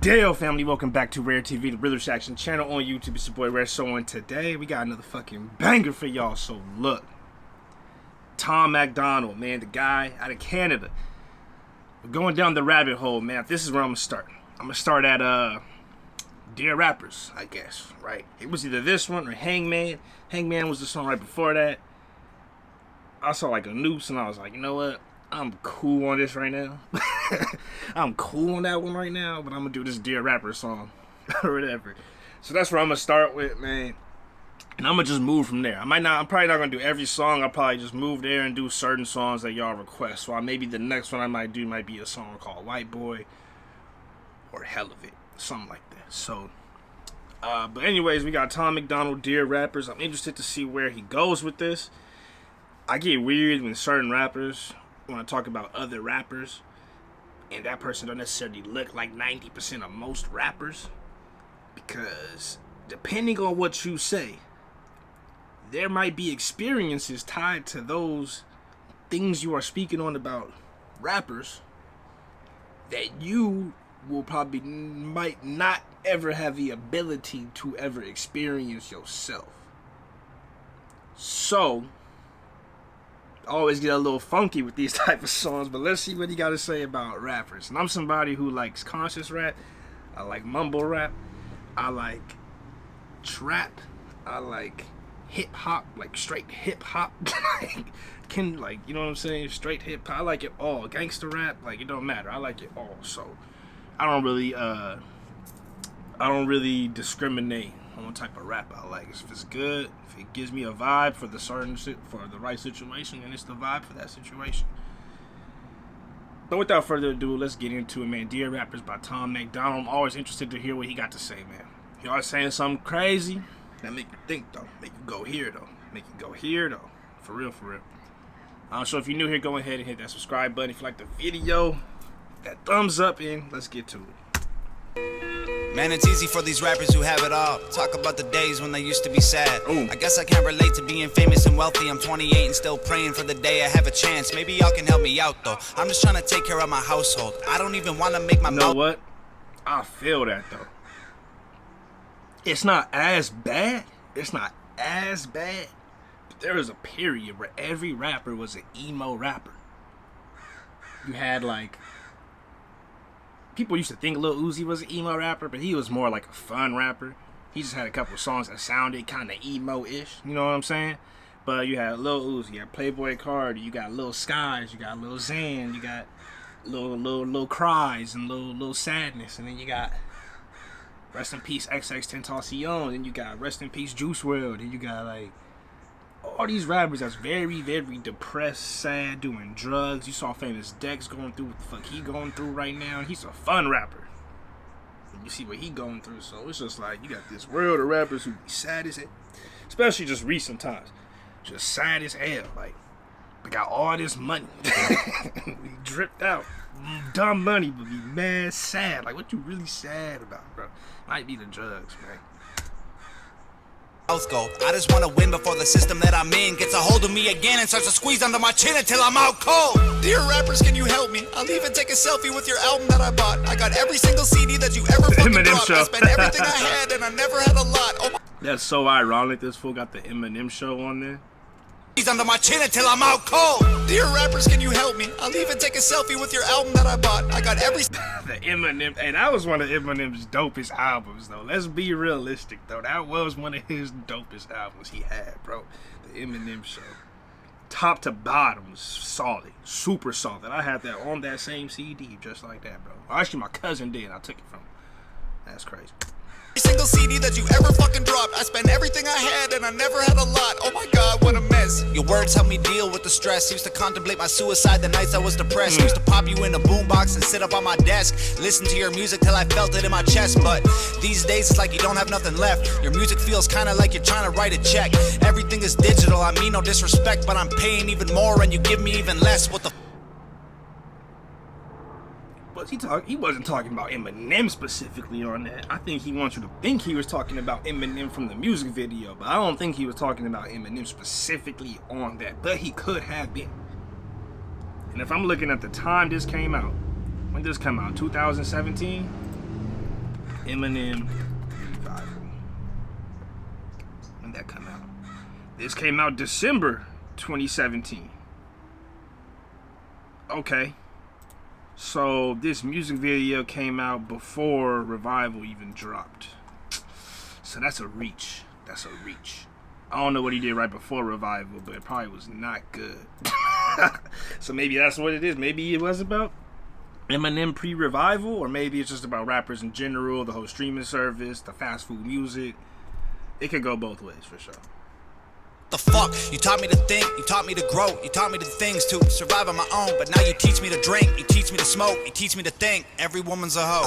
Dale family, welcome back to Rare TV, the Rhythm Action channel on YouTube. It's your boy Rare. So and today we got another fucking banger for y'all. So look, Tom Macdonald, man, the guy out of Canada. We're going down the rabbit hole, man. This is where I'm gonna start. I'm gonna start at Dear Rappers, I guess, right? It was either this one or Hangman. Hangman was the song right before that. I saw like a noose and I was like, you know what? I'm cool on this right now. I'm cool on that one right now, but I'm gonna do this Dear Rapper song or whatever. So that's where I'm gonna start with, man. And I'm gonna just move from there. I'm probably not gonna do every song. I'll probably just move there and do certain songs that y'all request. So maybe the next one I might do might be a song called White Boy or Hell of It, something like that. So, but anyways, we got Tom Macdonald, Dear Rappers. I'm interested to see where he goes with this. I get weird when certain rappers want to talk about other rappers and that person don't necessarily look like 90% of most rappers, because depending on what you say, there might be experiences tied to those things you are speaking on about rappers that you will probably might not ever have the ability to ever experience yourself. So I always get a little funky with these type of songs, but let's see what he got to say about rappers. And I'm somebody who likes conscious rap. I like mumble rap. I like trap. I like hip hop, like straight hip hop. You know what I'm saying? Straight hip hop. I like it all. Gangster rap, like it don't matter. I like it all. So I don't really discriminate on what type of rap I like. If it's good, if it gives me a vibe for the right situation, then it's the vibe for that situation. But without further ado, let's get into it, man. Dear Rappers by Tom Macdonald. I'm always interested to hear what he got to say, man. He always saying something crazy that make you think, though. Make you go here, though. For real, for real. So if you're new here, go ahead and hit that subscribe button. If you like the video, that thumbs up, and let's get to it. Man, it's easy for these rappers who have it all. Talk about the days when they used to be sad. Ooh. I guess I can't relate to being famous and wealthy. I'm 28 and still praying for the day I have a chance. Maybe y'all can help me out, though. I'm just trying to take care of my household. I don't even want to make my mouth. You know what? I feel that, though. It's not as bad. But there was a period where every rapper was an emo rapper. You had, like, people used to think Lil Uzi was an emo rapper, but he was more like a fun rapper. He just had a couple songs that sounded kind of emo-ish, you know what I'm saying? But you had Lil Uzi, you had Playboy Cardi, you got Lil Skies, you got Lil Xan, you got Lil Cries and Lil Sadness, and then you got Rest in Peace XXXTentacion, and you got Rest in Peace Juice WRLD, and you got like all these rappers that's very, very depressed, sad, doing drugs. You saw Famous Dex going through what the fuck he going through right now. And he's a fun rapper. And you see what he going through. So it's just like you got this world of rappers who be sad as hell. Especially just recent times. Just sad as hell. Like, they got all this money. We dripped out. Dumb money, but be mad sad. Like, what you really sad about, bro? Might be the drugs, man. Go. I just want to win before the system that I'm in gets a hold of me again and starts to squeeze under my chin until I'm out cold. Dear rappers, can you help me? I'll even take a selfie with your album that I bought. I got every single CD that you ever fucking dropped. I spent everything I had and I never had a lot. Oh, that's so ironic. This fool got the Eminem show on there. He's under my chin until I'm out cold. Dear rappers, can you help me? I'll even take a selfie with your album that I bought. I got every the Eminem, and that was one of Eminem's dopest albums, though. Let's be realistic, though. That was one of his dopest albums he had, bro. The Eminem show, top to bottom, was solid, super solid. I had that on that same CD, just like that, bro. Actually, my cousin did. I took it from him. That's crazy. Single CD that you ever fucking dropped. I spent everything I had and I never had a lot. Oh my god, what a mess. Your words help me deal with the stress. Used to contemplate my suicide the nights I was depressed. Used to pop you in a boombox and sit up on my desk, listen to your music till I felt it in my chest. But these days it's like you don't have nothing left. Your music feels kinda like you're trying to write a check. Everything is digital, I mean no disrespect, but I'm paying even more and you give me even less. What the He wasn't talking about Eminem specifically on that. I think he wants you to think he was talking about Eminem from the music video, but I don't think he was talking about Eminem specifically on that, but he could have been. And if I'm looking at the time this came out, when did this come out? 2017? Eminem Revival. When did that come out? This came out December 2017. Okay. So this music video came out before Revival even dropped. So that's a reach. That's a reach. I don't know what he did right before Revival, but it probably was not good. So maybe that's what it is. Maybe it was about Eminem pre-Revival, or maybe it's just about rappers in general, the whole streaming service, the fast food music. It could go both ways for sure. The fuck? You taught me to think, you taught me to grow, you taught me the things to survive on my own, but now you teach me to drink, you teach me to smoke, you teach me to think. Every woman's a hoe.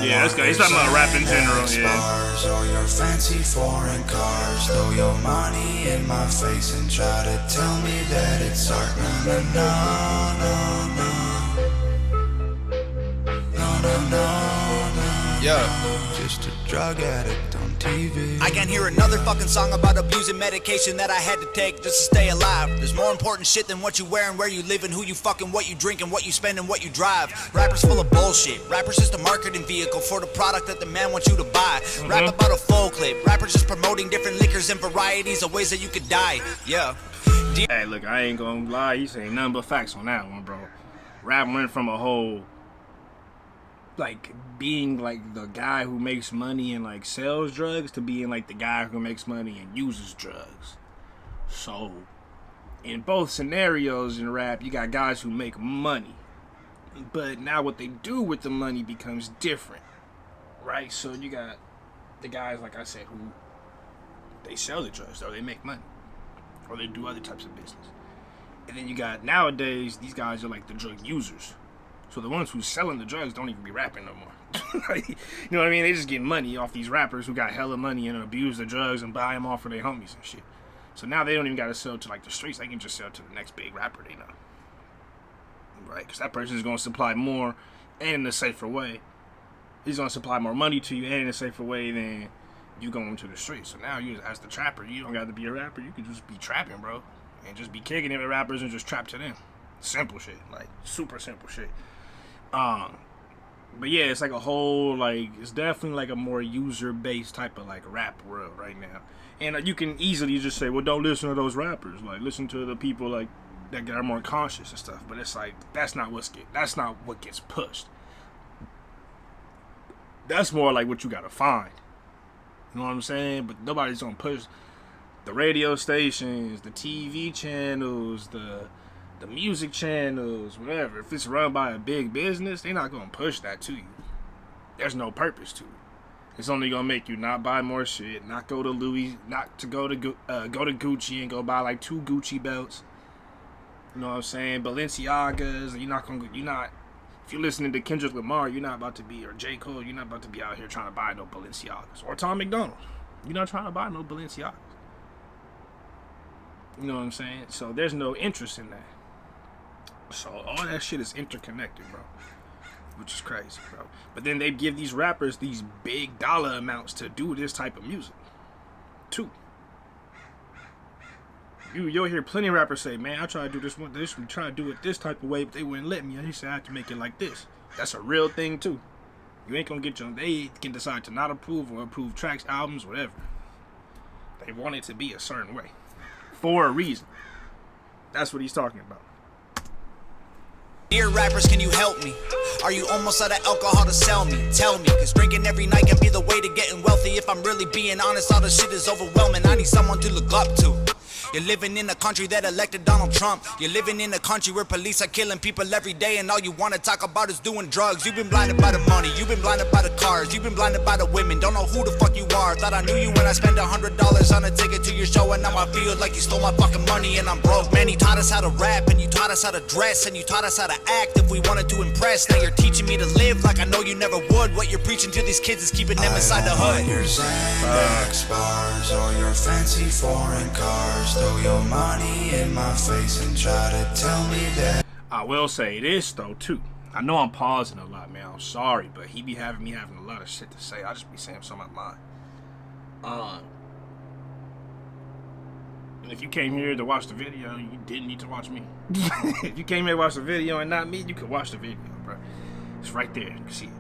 Yeah, that's good. He's talking about rap in general, yeah. Or your fancy foreign cars, throw your money in my face and try to tell me that it's art. No, no, no. Yeah. Just a drug addict on TV. I can't hear another fucking song about abusing medication that I had to take just to stay alive. There's more important shit than what you wear and where you live and who you fucking, what you drink and what you spend and what you drive. Rappers full of bullshit. Rappers just a marketing vehicle for the product that the man wants you to buy. Rap about a full clip. Rappers just promoting different liquors and varieties of ways that you could die. Yeah. Hey, look, I ain't gonna lie. You saying nothing but facts on that one, bro. Rap went from a whole, like, being like the guy who makes money and like sells drugs to being like the guy who makes money and uses drugs. So in both scenarios in rap, you got guys who make money, but now what they do with the money becomes different, right? So you got the guys, like I said, who they sell the drugs, or they make money, or they do other types of business. And then you got nowadays, these guys are like the drug users. So the ones who's selling the drugs don't even be rapping no more. Like, you know what I mean? They just get money off these rappers who got hella money and abuse the drugs and buy them off for their homies and shit. So now they don't even got to sell to like the streets. They can just sell to the next big rapper they know. Right? Because that person is going to supply more and in a safer way. He's going to supply more money to you and in a safer way than you going to the streets. So now you, as the trapper, you don't got to be a rapper. You can just be trapping, bro. And just be kicking it with rappers and just trap to them. Simple shit. Like, super simple shit. But yeah, it's like a whole, like, it's definitely like a more user-based type of like rap world right now. And you can easily just say, well, don't listen to those rappers. Like, listen to the people like that are more conscious and stuff. But it's like, that's not what gets pushed. That's more like what you gotta find. You know what I'm saying? But nobody's gonna push the radio stations, the TV channels, the music channels, whatever. If it's run by a big business, they're not gonna push that to you. There's no purpose to it. It's only gonna make you not buy more shit, not go to Louis, not to go to Gucci and go buy like 2 Gucci belts. You know what I'm saying? Balenciagas. If you're listening to Kendrick Lamar, you're not about to be, or J. Cole, you're not about to be out here trying to buy no Balenciagas. Or Tom Macdonald. You're not trying to buy no Balenciagas. You know what I'm saying? So there's no interest in that. So all that shit is interconnected, bro. Which is crazy, bro. But then they give these rappers these big dollar amounts to do this type of music, too. You'll hear plenty of rappers say, man, I try to do this try to do it this type of way, but they wouldn't let me. And he said, I have to make it like this. That's a real thing, too. You ain't gonna get they can decide to not approve or approve tracks, albums, whatever. They want it to be a certain way. For a reason. That's what he's talking about. Dear rappers, can you help me? Are you almost out of alcohol to sell me? Tell me, cause drinking every night can be the way to getting wealthy. If I'm really being honest, all the shit is overwhelming. I need someone to look up to. You're living in a country that elected Donald Trump. You're living in a country where police are killing people every day, and all you wanna talk about is doing drugs. You've been blinded by the money, you've been blinded by the cars, you've been blinded by the women. Don't know who the fuck you are. Thought I knew you when I spent $100 on a ticket to your show, and now I feel like you stole my fucking money and I'm broke. Man, you taught us how to rap, and you taught us how to dress, and you taught us how to act if we wanted to impress. Now you're teaching me to live like I know you never would. What you're preaching to these kids is keeping them inside the hood. Your Xanax bars or your fancy foreign cars, throw your money in my face and try to tell me that. I will say this though too. I know I'm pausing a lot, man. I'm sorry, but he be having me having a lot of shit to say. I just be saying something out loud. And if you came here to watch the video, you didn't need to watch me. If you came here to watch the video and not me, you could watch the video, bro. It's right there. You can see it.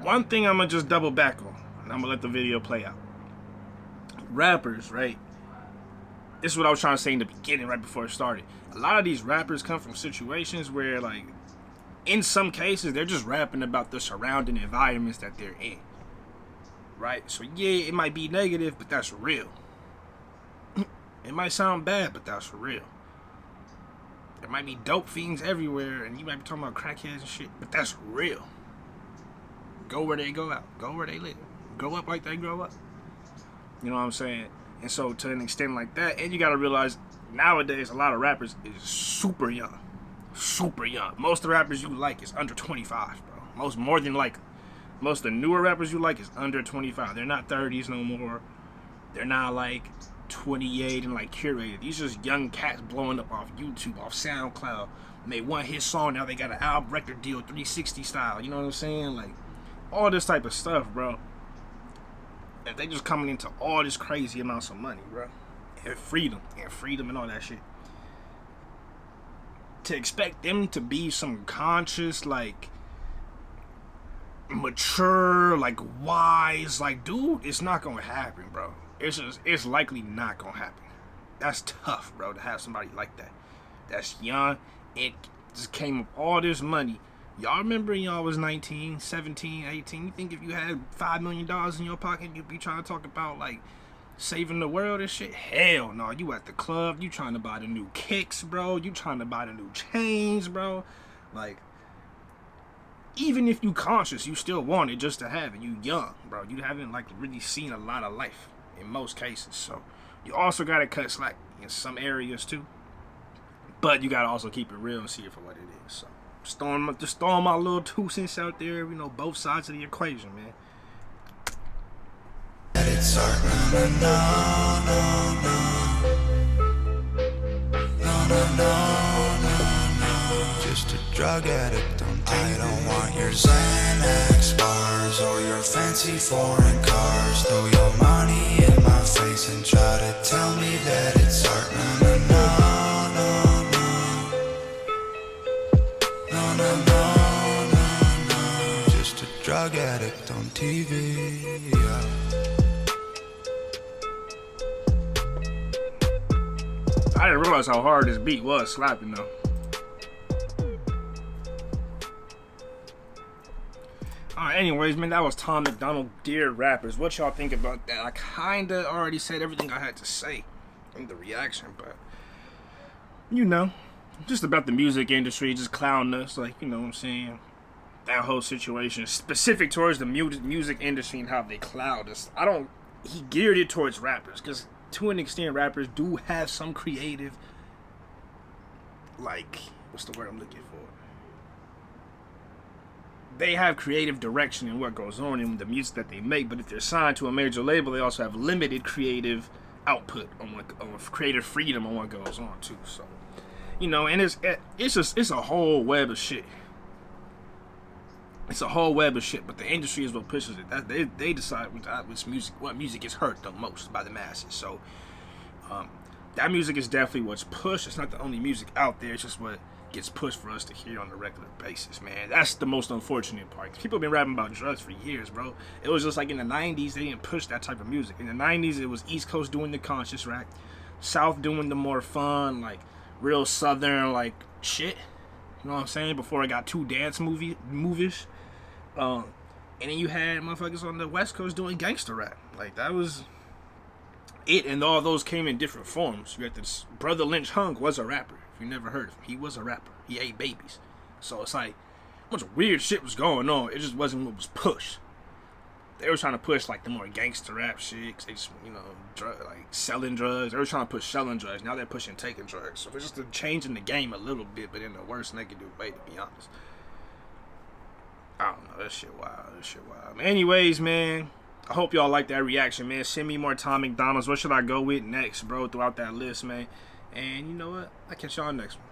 one thing I'm gonna just double back on, and I'm gonna let the video play out. Rappers, right? This is what I was trying to say in the beginning, right before it started. A lot of these rappers come from situations where, like, in some cases, they're just rapping about the surrounding environments that they're in. Right? So, yeah, it might be negative, but that's real. It might sound bad, but that's real. There might be dope fiends everywhere, and you might be talking about crackheads and shit, but that's real. Go where they go out. Go where they live. Grow up like they grow up. You know what I'm saying? And so, to an extent like that, and you gotta realize, nowadays, a lot of rappers is super young. Super young. Most of the rappers you like is under 25, bro. More than likely. Most of the newer rappers you like is under 25. They're not 30s no more. They're not like 28 and like curated. These just young cats blowing up off YouTube, off SoundCloud. Made one hit song, now they got an album record deal, 360 style. You know what I'm saying? Like, all this type of stuff, bro. And they just coming into all this crazy amounts of money, bro. And freedom and all that shit. To expect them to be some conscious, like, mature, like, wise, like, dude, it's not gonna happen, bro. It's likely not gonna happen. That's tough, bro, to have somebody like that. That's young. It just came up all this money. Y'all remember y'all was 19, 17, 18. You think if you had $5 million in your pocket, you'd be trying to talk about, like, saving the world and shit? Hell no. You at the club, you trying to buy the new kicks, bro. You trying to buy the new chains, bro. Like, even if you conscious, you still want it just to have it. You young, bro. You haven't, like, really seen a lot of life in most cases. So, you also got to cut slack in some areas, too. But you got to also keep it real and see it for what it is. So, just throwing my little 2 cents out there, you know, both sides of the equation, man. It's art, no. Just a drug addict on TV. I don't want your Xanax bars or your fancy foreign cars. Throw your money in my face and try to tell me that it's art. No. Just a drug addict on TV. Yeah. I didn't realize how hard this beat was slapping though. Alright, anyways, man, that was Tom Macdonald, Dear Rappers. What y'all think about that? I kinda already said everything I had to say in the reaction, but you know, just about the music industry, just clowning us, like, you know what I'm saying? That whole situation, specific towards the music industry and how they cloud us. He geared it towards rappers, because to an extent, rappers do have some creative, like, what's the word I'm looking for? They have creative direction in what goes on in the music that they make, but if they're signed to a major label, they also have limited creative output on creative freedom on what goes on too. So, you know, and it's a whole web of shit. It's a whole web of shit, but the industry is what pushes it. They decide what music is heard the most by the masses. So, that music is definitely what's pushed. It's not the only music out there. It's just what gets pushed for us to hear on a regular basis, man. That's the most unfortunate part. People have been rapping about drugs for years, bro. It was just like in the 90s, they didn't push that type of music. In the 90s, it was East Coast doing the conscious rap, South doing the more fun, like, real Southern, like, shit. You know what I'm saying? Before it got too dance movish. And then you had motherfuckers on the West Coast doing gangster rap. Like, that was it, and all those came in different forms. You had this Brother Lynch Hung was a rapper. If you never heard of him, he was a rapper. He ate babies. So it's like, a bunch of weird shit was going on. It just wasn't what was pushed. They were trying to push, like, the more gangster rap shit. 'Cause they just, you know, like, selling drugs. They were trying to push selling drugs. Now they're pushing taking drugs. So it's just a change in the game a little bit, but in the worst negative way, to be honest. I don't know. That shit wild. Anyways, man, I hope y'all like that reaction, man. Send me more Tom Macdonald's. What should I go with next, bro, throughout that list, man? And you know what? I'll catch y'all next one.